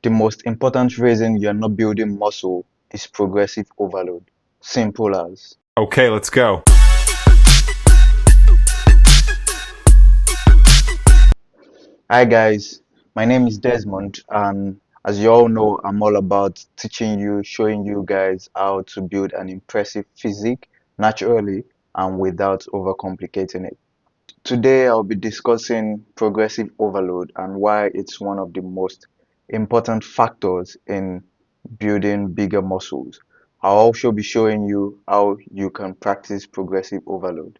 The most important reason you're not building muscle is progressive overload. Simple as. Okay, let's go. Hi guys, my name is Desmond, and as you all know, I'm all about teaching you, showing you guys how to build an impressive physique naturally and without overcomplicating it. Today I'll be discussing progressive overload and why it's one of the most important factors in building bigger muscles. I'll also be showing you how you can practice progressive overload.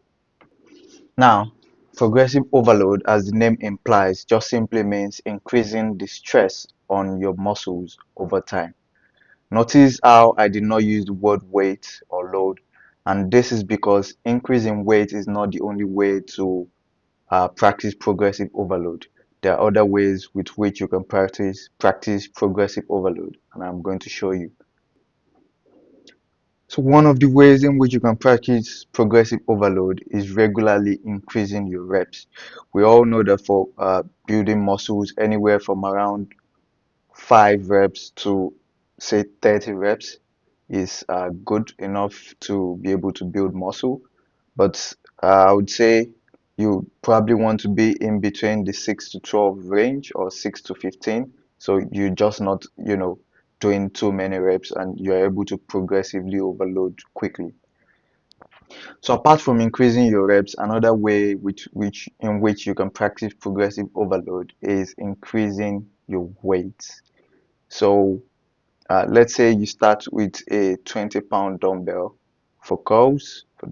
Now, progressive overload, as the name implies, just simply means increasing the stress on your muscles over time. Notice how I did not use the word weight or load, and this is because increasing weight is not the only way to practice progressive overload. There are other ways with which you can practice progressive overload, and I'm going to show you. So one of the ways in which you can practice progressive overload is regularly increasing your reps. We all know that for building muscles, anywhere from around 5 reps to say 30 reps is good enough to be able to build muscle. But I would say you probably want to be in between the 6 to 12 range or 6 to 15. So you're just not, doing too many reps and you're able to progressively overload quickly. So apart from increasing your reps, another way which in which you can practice progressive overload is increasing your weight. So let's say you start with a 20-pound dumbbell for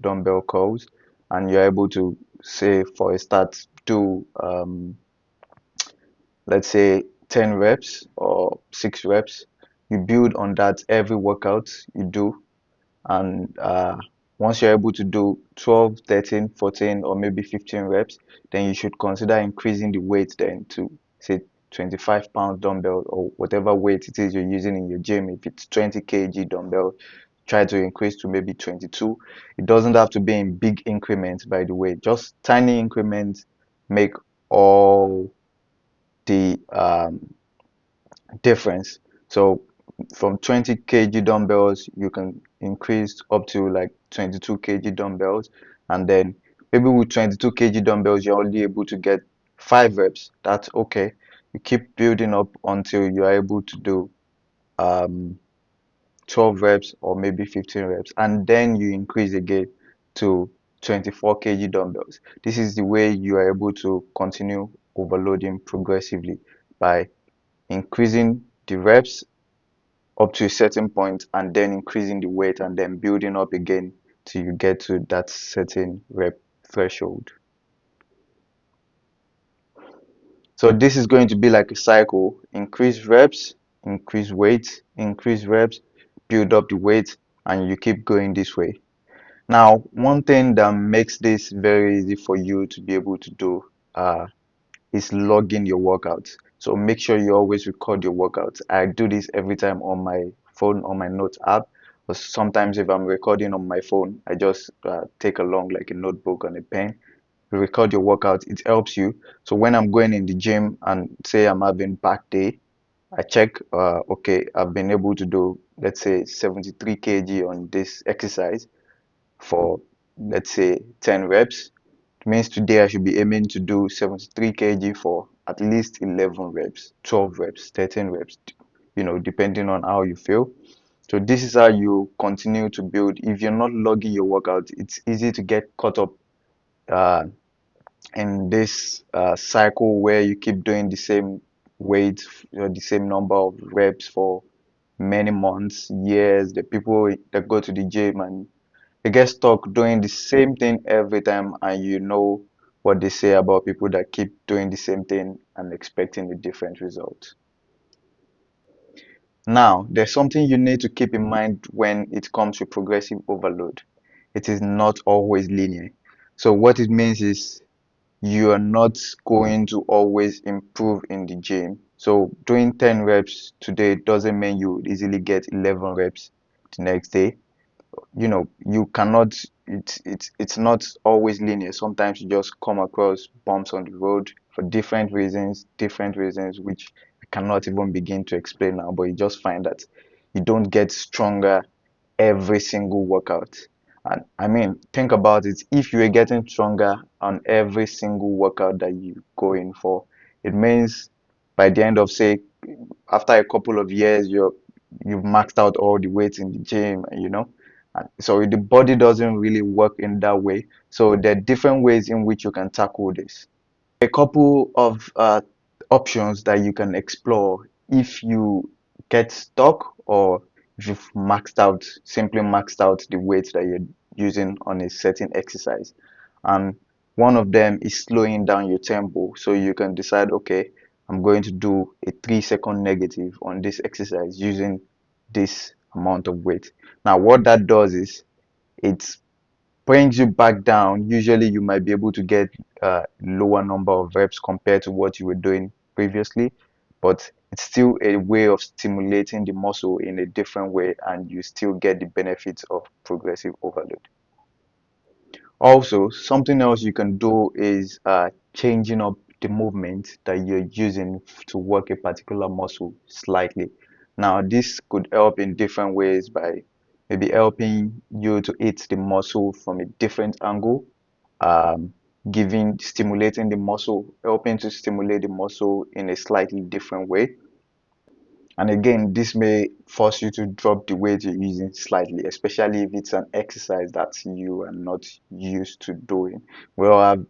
dumbbell curls, and you're able to say for a start do let's say 10 reps or 6 reps. You build on that every workout you do, and once you're able to do 12, 13, 14, or maybe 15 reps, then you should consider increasing the weight then to say 25-pound dumbbell or whatever weight it is you're using in your gym. If it's 20 kg dumbbell, try to increase to maybe 22. It doesn't have to be in big increments, by the way. Just tiny increments make all the difference. So from 20 kg dumbbells, you can increase up to like 22 kg dumbbells, and then maybe with 22 kg dumbbells, you're only able to get 5 reps. That's okay. You keep building up until you are able to do um, 12 reps or maybe 15 reps, and then you increase again to 24 kg dumbbells. This is the way you are able to continue overloading progressively by increasing the reps up to a certain point and then increasing the weight and then building up again till you get to that certain rep threshold. So this is going to be like a cycle: increase reps, increase weight, increase reps, build up the weight, and you keep going this way. Now, one thing that makes this very easy for you to be able to do uh, is logging your workouts. So make sure you always record your workouts. I do this every time on my phone, on my notes app. But sometimes if I'm recording on my phone, I just take along like a notebook and a pen. You record your workouts. It helps you. So when I'm going in the gym and say I'm having back day, I check, okay, I've been able to do, let's say 73 kg on this exercise for, let's say 10 reps. It means today I should be aiming to do 73 kg for at least 11 reps, 12 reps, 13 reps, depending on how you feel. So this is how you continue to build. If you're not logging your workout, it's easy to get caught up uh, in this cycle where you keep doing the same weight, the same number of reps for many months, years. The people that go to the gym and they get stuck doing the same thing every time, and you know what they say about people that keep doing the same thing and expecting a different result. Now, there's something you need to keep in mind when it comes to progressive overload. It is not always linear. So what it means is you are not going to always improve in the gym. So doing 10 reps today doesn't mean you easily get 11 reps the next day. You cannot, it's not always linear. Sometimes you just come across bumps on the road for different reasons which I cannot even begin to explain now, but you just find that you don't get stronger every single workout. And I mean, think about it. If you are getting stronger on every single workout that you go in for, it means by the end of, say, after a couple of years, you've maxed out all the weights in the gym, you know. And so the body doesn't really work in that way. So there are different ways in which you can tackle this. A couple of options that you can explore if you get stuck, or if you've simply maxed out the weight that you're using on a certain exercise. And one of them is slowing down your tempo. So you can decide, okay, I'm going to do a 3 second negative on this exercise using this amount of weight. Now, what that does is it brings you back down. Usually you might be able to get a lower number of reps compared to what you were doing previously, but it's still a way of stimulating the muscle in a different way, and you still get the benefits of progressive overload. Also, something else you can do is changing up the movement that you're using to work a particular muscle slightly. Now, this could help in different ways by maybe helping you to hit the muscle from a different angle, um, stimulating the muscle, helping to stimulate the muscle in a slightly different way. And again, this may force you to drop the weight you're using slightly, especially if it's an exercise that you are not used to doing. We all have,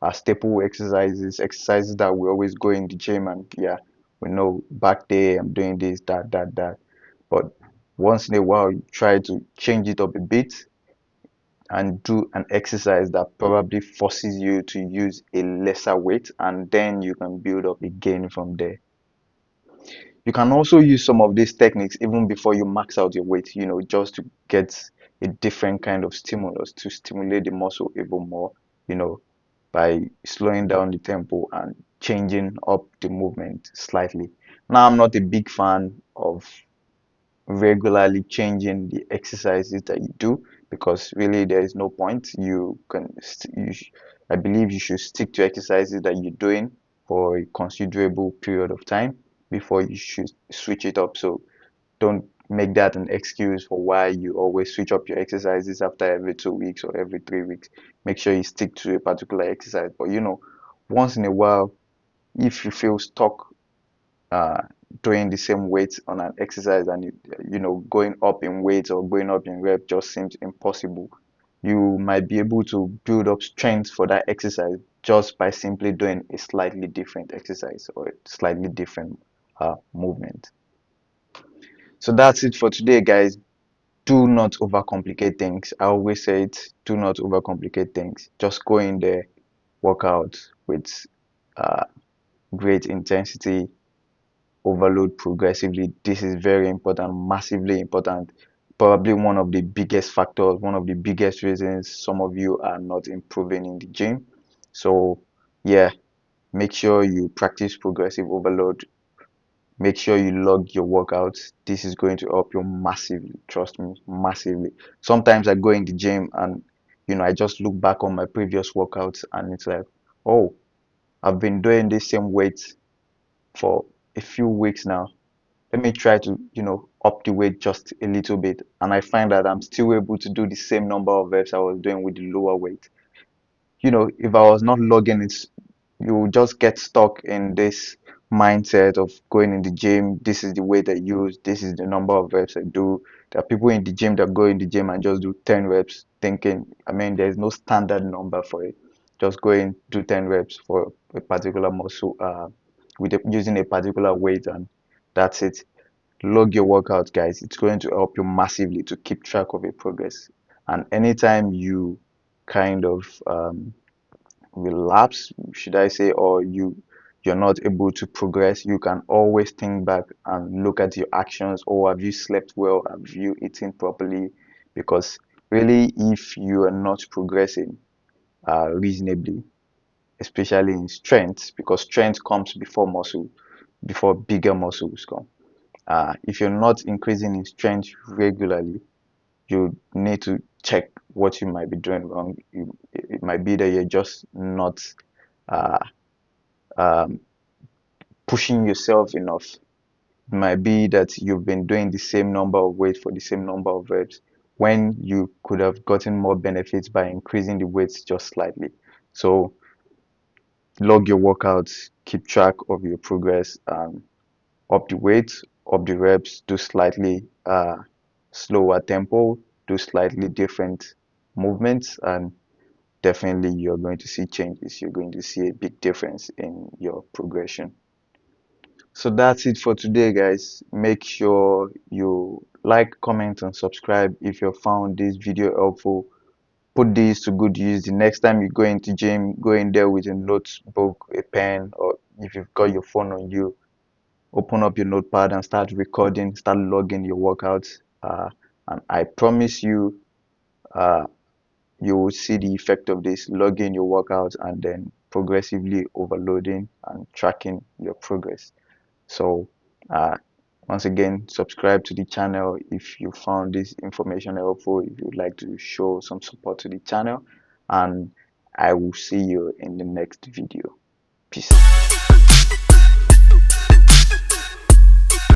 our staple exercises that we always go in the gym, and yeah, we know back there I'm doing this, that. But once in a while, you try to change it up a bit and do an exercise that probably forces you to use a lesser weight, and then you can build up again from there. You can also use some of these techniques even before you max out your weight, just to get a different kind of stimulus to stimulate the muscle even more, you know, by slowing down the tempo and changing up the movement slightly. Now, I'm not a big fan of regularly changing the exercises that you do, because really there is no point. I believe you should stick to exercises that you're doing for a considerable period of time before you should switch it up. So don't make that an excuse for why you always switch up your exercises after every 2 weeks or every 3 weeks. Make sure you stick to a particular exercise. But once in a while, if you feel stuck uh, doing the same weight on an exercise, and going up in weight or going up in rep just seems impossible, you might be able to build up strength for that exercise just by simply doing a slightly different exercise or a slightly different movement. So that's it for today, guys. Do not overcomplicate things. I always say it, do not overcomplicate things. Just go in there, work out with uh, great intensity, overload progressively. This is very important, massively important. Probably one of the biggest factors, one of the biggest reasons some of you are not improving in the gym. So, yeah, make sure you practice progressive overload. Make sure you log your workouts. This is going to help you massively. Trust me, massively. Sometimes I go in the gym and, I just look back on my previous workouts, and it's like, oh, I've been doing this same weight for a few weeks now. Let me try to up the weight just a little bit, and I find that I'm still able to do the same number of reps I was doing with the lower weight. If I was not logging it, you just get stuck in this mindset of going in the gym. This is the weight I use, this is the number of reps I do. There are people in the gym that go in the gym and just do 10 reps, thinking, I mean, there's no standard number for it. Just go in, do 10 reps for a particular muscle, using a particular weight, and that's it. Log your workouts, guys. It's going to help you massively to keep track of your progress. And anytime you kind of relapse, should I say, or you're not able to progress, you can always think back and look at your actions. Or have you slept well? Have you eaten properly? Because really, if you are not progressing reasonably, especially in strength, because strength comes before muscle, before bigger muscles come. If you're not increasing in strength regularly, you need to check what you might be doing wrong. It might be that you're just not uh, um, pushing yourself enough. It might be that you've been doing the same number of weight for the same number of reps when you could have gotten more benefits by increasing the weights just slightly. So log your workouts, keep track of your progress, up the weight, up the reps, do slightly slower tempo, do slightly different movements, and definitely you're going to see changes. You're going to see a big difference in your progression. So that's it for today, guys. Make sure you like, comment, and subscribe if you found this video helpful. Put these to good use. The next time you go into gym, go in there with a notebook, a pen, or if you've got your phone on you, open up your notepad and start recording, start logging your workouts. And I promise you, uh, you will see the effect of this, logging your workouts and then progressively overloading and tracking your progress. So, uh, once again, subscribe to the channel if you found this information helpful, if you'd like to show some support to the channel, and I will see you in the next video. Peace.